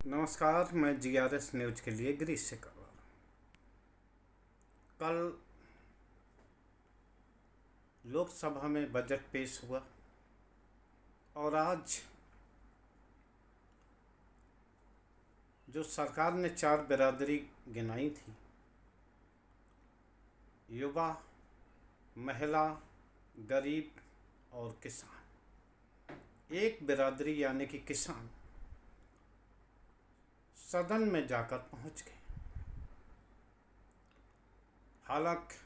नमस्कार, मैं GRS news के लिए गिरीश से कर रहा हूँ। कल लोकसभा में बजट पेश हुआ और आज जो सरकार ने 4 बिरादरी गिनाई थी, युवा, महिला, गरीब और किसान, एक बिरादरी यानी कि किसान सदन में जाकर पहुंच गए। हालांकि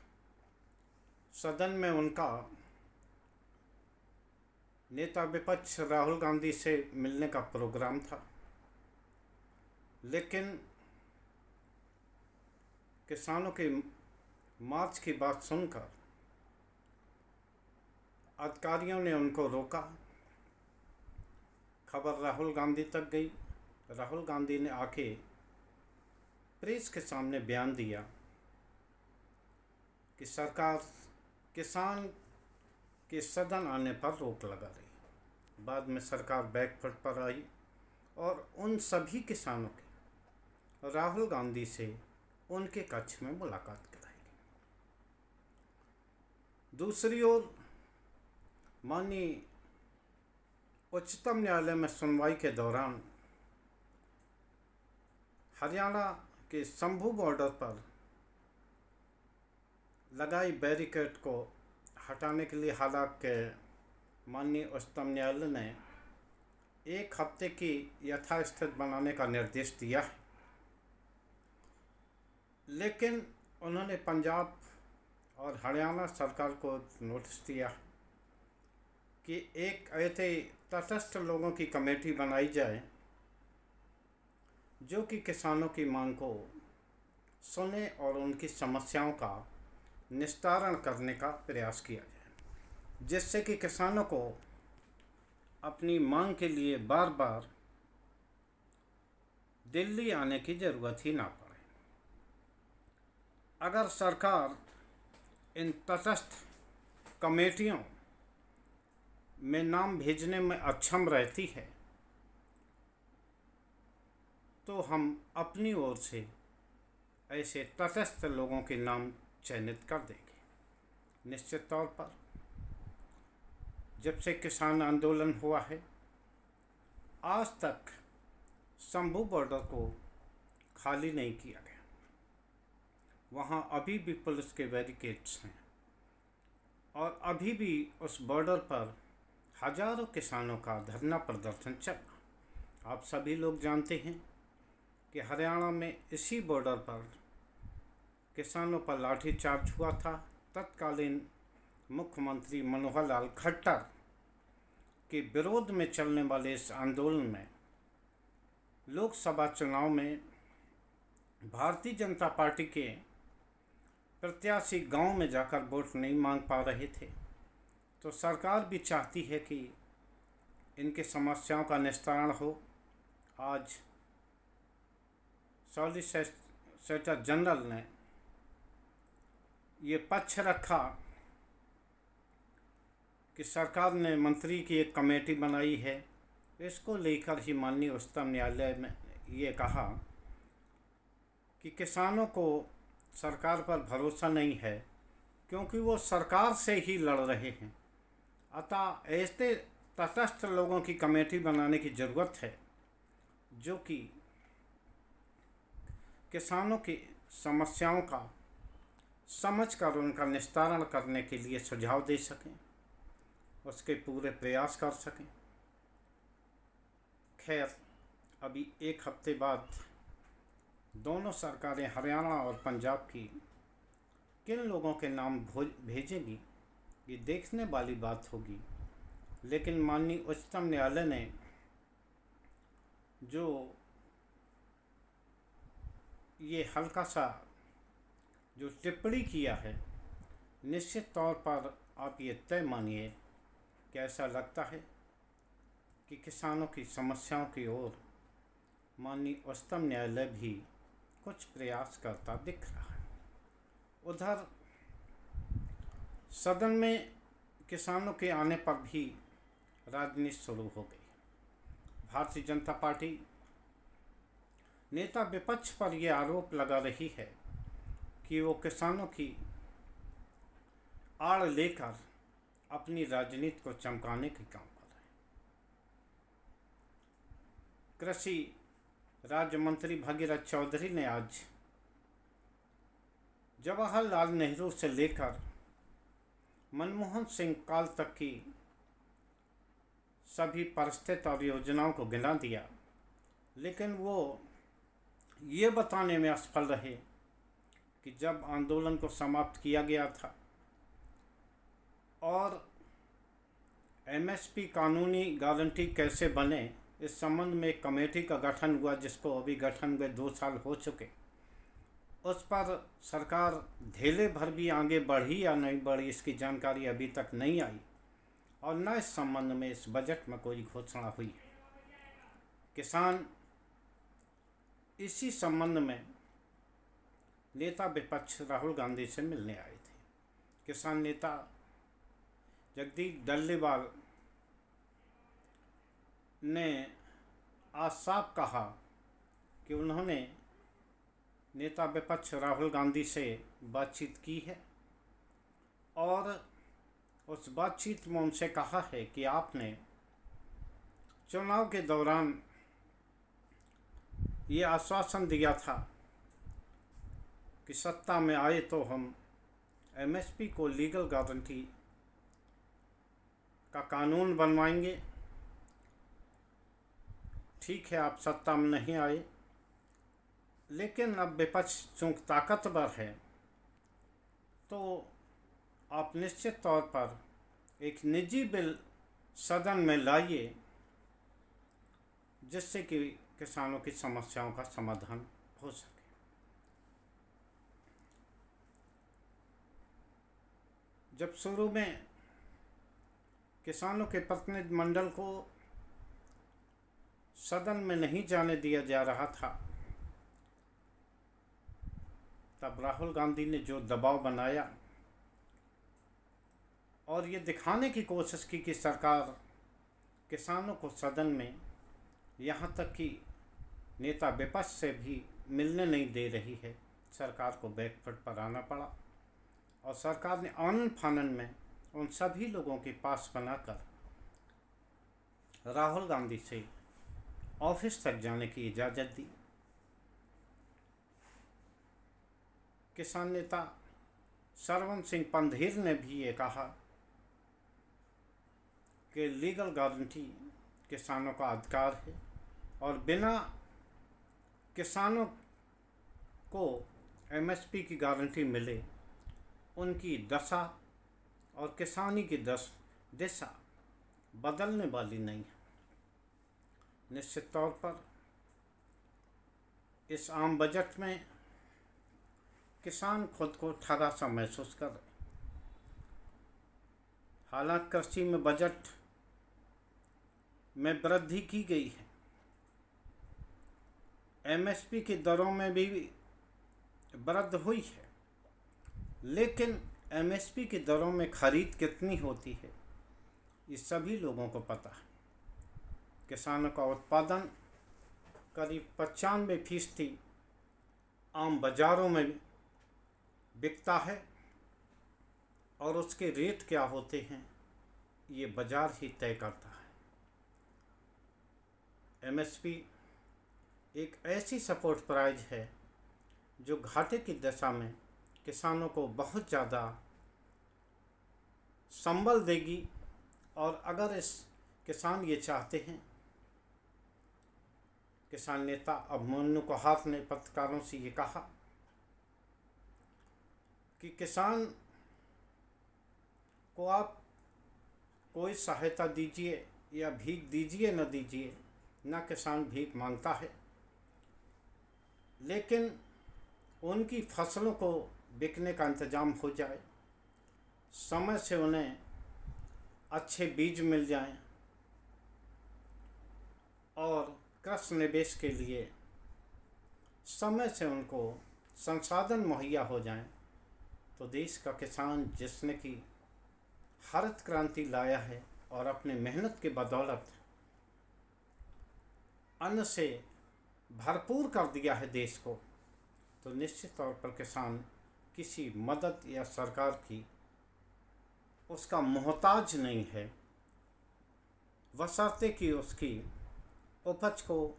सदन में उनका नेता विपक्ष राहुल गांधी से मिलने का प्रोग्राम था, लेकिन किसानों के मार्च की बात सुनकर अधिकारियों ने उनको रोका। खबर राहुल गांधी तक गई। राहुल गांधी ने आके प्रेस के सामने बयान दिया कि सरकार किसान के सदन आने पर रोक लगा रही। बाद में सरकार बैकफुट पर आई और उन सभी किसानों के राहुल गांधी से उनके कक्ष में मुलाकात कराई। दूसरी ओर माननीय उच्चतम न्यायालय में सुनवाई के दौरान हरियाणा के शंभू बॉर्डर पर लगाई बैरिकेड को हटाने के लिए हालांकि माननीय उच्चतम न्यायालय ने 1 हफ्ते की यथास्थिति बनाने का निर्देश दिया है, लेकिन उन्होंने पंजाब और हरियाणा सरकार को नोटिस दिया कि एक ऐसे तटस्थ लोगों की कमेटी बनाई जाए जो कि किसानों की मांग को सुने और उनकी समस्याओं का निस्तारण करने का प्रयास किया जाए, जिससे कि किसानों को अपनी मांग के लिए बार बार दिल्ली आने की ज़रूरत ही ना पड़े। अगर सरकार इन तटस्थ कमेटियों में नाम भेजने में अक्षम रहती है तो हम अपनी ओर से ऐसे तटस्थ लोगों के नाम चयनित कर देंगे। निश्चित तौर पर जब से किसान आंदोलन हुआ है, आज तक शंभू बॉर्डर को खाली नहीं किया गया। वहाँ अभी भी पुलिस के बैरिकेड्स हैं और अभी भी उस बॉर्डर पर हजारों किसानों का धरना प्रदर्शन चल रहा। आप सभी लोग जानते हैं कि हरियाणा में इसी बॉर्डर पर किसानों पर लाठीचार्ज हुआ था। तत्कालीन मुख्यमंत्री मनोहर लाल खट्टर के विरोध में चलने वाले इस आंदोलन में लोकसभा चुनाव में भारतीय जनता पार्टी के प्रत्याशी गांव में जाकर वोट नहीं मांग पा रहे थे, तो सरकार भी चाहती है कि इनके समस्याओं का निस्तारण हो। आज सॉलिसिटर जनरल ने ये पक्ष रखा कि सरकार ने मंत्री की एक कमेटी बनाई है। इसको लेकर ही माननीय उच्चतम न्यायालय में ये कहा कि किसानों को सरकार पर भरोसा नहीं है क्योंकि वो सरकार से ही लड़ रहे हैं। अतः ऐसे तटस्थ लोगों की कमेटी बनाने की ज़रूरत है जो कि किसानों की समस्याओं का समझकर उनका निस्तारण करने के लिए सुझाव दे सकें, उसके पूरे प्रयास कर सकें। खैर, अभी 1 हफ्ते बाद दोनों सरकारें हरियाणा और पंजाब की किन लोगों के नाम भेजेंगी ये देखने वाली बात होगी। लेकिन माननीय उच्चतम न्यायालय ने जो ये हल्का सा जो टिप्पणी किया है, निश्चित तौर पर आप ये तय मानिए कि ऐसा लगता है कि किसानों की समस्याओं की ओर माननीय उच्चतम न्यायालय भी कुछ प्रयास करता दिख रहा है। उधर सदन में किसानों के आने पर भी राजनीति शुरू हो गई। भारतीय जनता पार्टी नेता विपक्ष पर यह आरोप लगा रही है कि वो किसानों की आड़ लेकर अपनी राजनीति को चमकाने के काम कर रहे हैं। कृषि राज्य मंत्री भगीरथ चौधरी ने आज जवाहरलाल नेहरू से लेकर मनमोहन सिंह काल तक की सभी परिस्थिति और योजनाओं को गिना दिया, लेकिन वो ये बताने में असफल रहे कि जब आंदोलन को समाप्त किया गया था और एमएसपी कानूनी गारंटी कैसे बने, इस संबंध में एक कमेटी का गठन हुआ, जिसको अभी गठन हुए 2 साल हो चुके। उस पर सरकार धेले भर भी आगे बढ़ी या नहीं बढ़ी, इसकी जानकारी अभी तक नहीं आई और न इस संबंध में इस बजट में कोई घोषणा हुई। किसान इसी संबंध में नेता विपक्ष राहुल गांधी से मिलने आए थे। किसान नेता जगदीप डल्लेवाल ने आज साफ कहा कि उन्होंने नेता विपक्ष राहुल गांधी से बातचीत की है और उस बातचीत में उनसे कहा है कि आपने चुनाव के दौरान ये आश्वासन दिया था कि सत्ता में आए तो हम एमएसपी को लीगल गारंटी का कानून बनवाएंगे। ठीक है, आप सत्ता में नहीं आए, लेकिन अब विपक्ष चूँकि ताकतवर है तो आप निश्चित तौर पर एक निजी बिल सदन में लाइए, जिससे कि किसानों की समस्याओं का समाधान हो सके। जब शुरू में किसानों के प्रतिनिधिमंडल को सदन में नहीं जाने दिया जा रहा था, तब राहुल गांधी ने जो दबाव बनाया और ये दिखाने की कोशिश की कि सरकार किसानों को सदन में, यहाँ तक कि नेता विपक्ष से भी मिलने नहीं दे रही है, सरकार को बैकफुट पर आना पड़ा और सरकार ने आनन फानन में उन सभी लोगों के पास बनाकर राहुल गांधी से ऑफिस तक जाने की इजाज़त दी। किसान नेता सरवन सिंह पंधेर ने भी ये कहा कि लीगल गारंटी किसानों का अधिकार है और बिना किसानों को एमएसपी की गारंटी मिले उनकी दशा और किसानी की दिशा बदलने वाली नहीं है। निश्चित तौर पर इस आम बजट में किसान खुद को ठगा सा महसूस कर रहे। हालांकि कृषि में बजट में वृद्धि की गई है, एमएसपी की दरों में भी वृद्धि हुई है, लेकिन एमएसपी की दरों में खरीद कितनी होती है ये सभी लोगों को पता है। किसानों का उत्पादन करीब 95% आम बाज़ारों में बिकता है और उसके रेट क्या होते हैं ये बाज़ार ही तय करता है। एमएसपी एक ऐसी सपोर्ट प्राइस है जो घाटे की दशा में किसानों को बहुत ज़्यादा संबल देगी और अगर इस किसान ये चाहते हैं, किसान नेता अभिमन्यु कोहात ने पत्रकारों से ये कहा कि किसान को आप कोई सहायता दीजिए या भीख दीजिए न दीजिए, न किसान भीख मांगता है, लेकिन उनकी फसलों को बिकने का इंतज़ाम हो जाए, समय से उन्हें अच्छे बीज मिल जाएं और कृषि निवेश के लिए समय से उनको संसाधन मुहैया हो जाएं, तो देश का किसान जिसने कि हरित क्रांति लाया है और अपने मेहनत के बदौलत अन्न से भरपूर कर दिया है देश को, तो निश्चित तौर पर किसान किसी मदद या सरकार की उसका मोहताज नहीं है, बशर्ते कि उसकी उपज को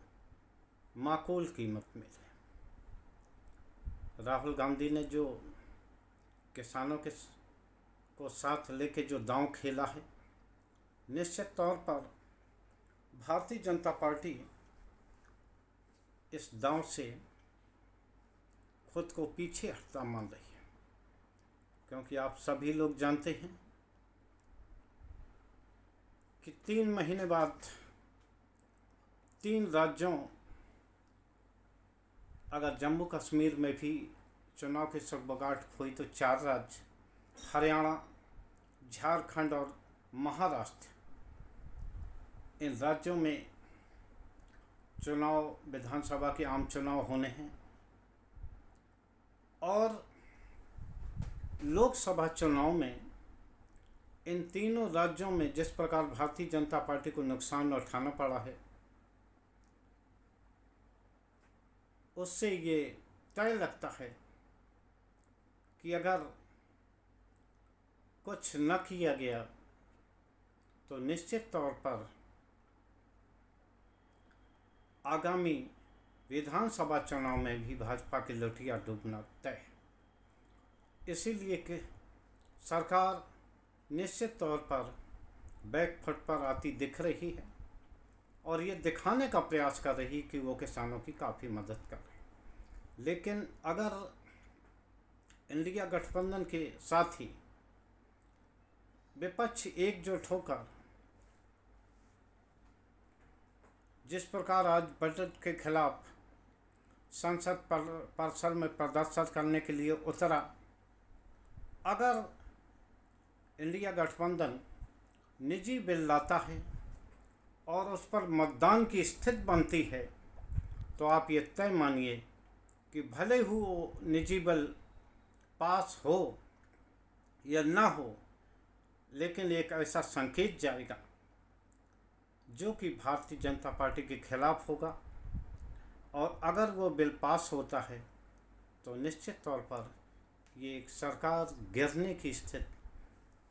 माकूल कीमत मिले। राहुल गांधी ने जो किसानों के को साथ लेके जो दांव खेला है, निश्चित तौर पर भारतीय जनता पार्टी इस दांव से खुद को पीछे हटता मान रही है, क्योंकि आप सभी लोग जानते हैं कि 3 महीने बाद 3 राज्यों, अगर जम्मू कश्मीर में भी चुनाव की सगबगाहट हुई तो 4 राज्य हरियाणा, झारखंड और महाराष्ट्र, इन राज्यों में चुनाव, विधानसभा के आम चुनाव होने हैं। और लोकसभा चुनाव में इन तीनों राज्यों में जिस प्रकार भारतीय जनता पार्टी को नुकसान उठाना पड़ा है, उससे ये तय लगता है कि अगर कुछ न किया गया तो निश्चित तौर पर आगामी विधानसभा चुनाव में भी भाजपा की लोटियां डूबना तय है। इसीलिए कि सरकार निश्चित तौर पर बैकफुट पर आती दिख रही है और ये दिखाने का प्रयास कर रही कि वो किसानों की काफ़ी मदद कर रही है। लेकिन अगर इंडिया गठबंधन के साथ ही विपक्ष एकजुट होकर जिस प्रकार आज बजट के खिलाफ संसद परिसर में प्रदर्शन करने के लिए उतरा, अगर इंडिया गठबंधन निजी बिल लाता है और उस पर मतदान की स्थिति बनती है, तो आप ये तय मानिए कि भले ही वो निजी बिल पास हो या ना हो, लेकिन एक ऐसा संकेत जाएगा जो कि भारतीय जनता पार्टी के खिलाफ होगा। और अगर वो बिल पास होता है तो निश्चित तौर पर ये एक सरकार गिरने की स्थिति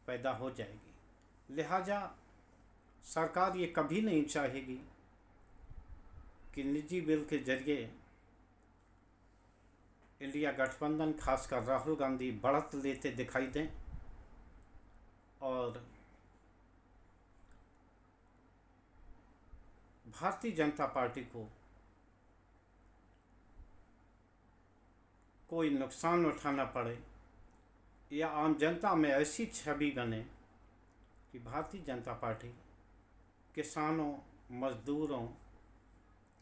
पैदा हो जाएगी। लिहाजा सरकार ये कभी नहीं चाहेगी कि निजी बिल के जरिए इंडिया गठबंधन, खासकर राहुल गांधी, बढ़त लेते दिखाई दें और भारतीय जनता पार्टी को कोई नुकसान उठाना पड़े या आम जनता में ऐसी छवि बने कि भारतीय जनता पार्टी किसानों, मजदूरों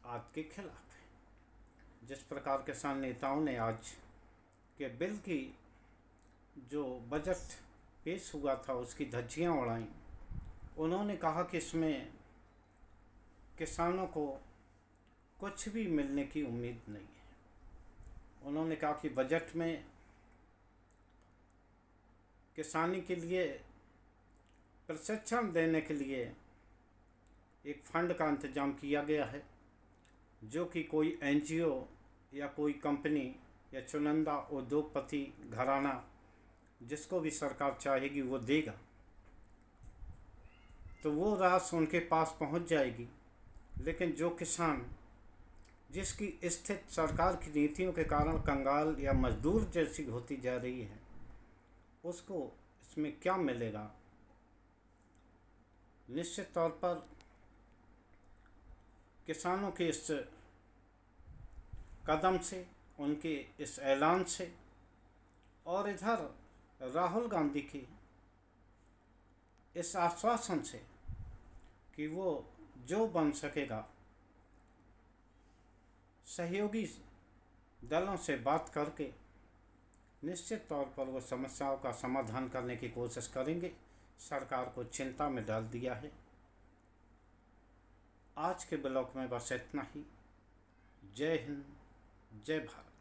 आदि के खिलाफ है। जिस प्रकार किसान नेताओं ने आज के बिल की जो बजट पेश हुआ था उसकी धज्जियां उड़ाईं, उन्होंने कहा कि इसमें किसानों को कुछ भी मिलने की उम्मीद नहीं है। उन्होंने कहा कि बजट में किसानी के लिए प्रशिक्षण देने के लिए एक फंड का इंतजाम किया गया है, जो कि कोई एनजीओ या कोई कंपनी या चुनिंदा उद्योगपति घराना जिसको भी सरकार चाहेगी वो देगा, तो वो राशि उनके पास पहुंच जाएगी। लेकिन जो किसान जिसकी स्थिति सरकार की नीतियों के कारण कंगाल या मजदूर जैसी होती जा रही है, उसको इसमें क्या मिलेगा? निश्चित तौर पर किसानों के इस कदम से, उनके इस ऐलान से और इधर राहुल गांधी की इस आश्वासन से कि वो जो बन सकेगा सहयोगी दलों से बात करके निश्चित तौर पर वो समस्याओं का समाधान करने की कोशिश करेंगे, सरकार को चिंता में डाल दिया है। आज के ब्लॉग में बस इतना ही। जय हिंद, जय भारत।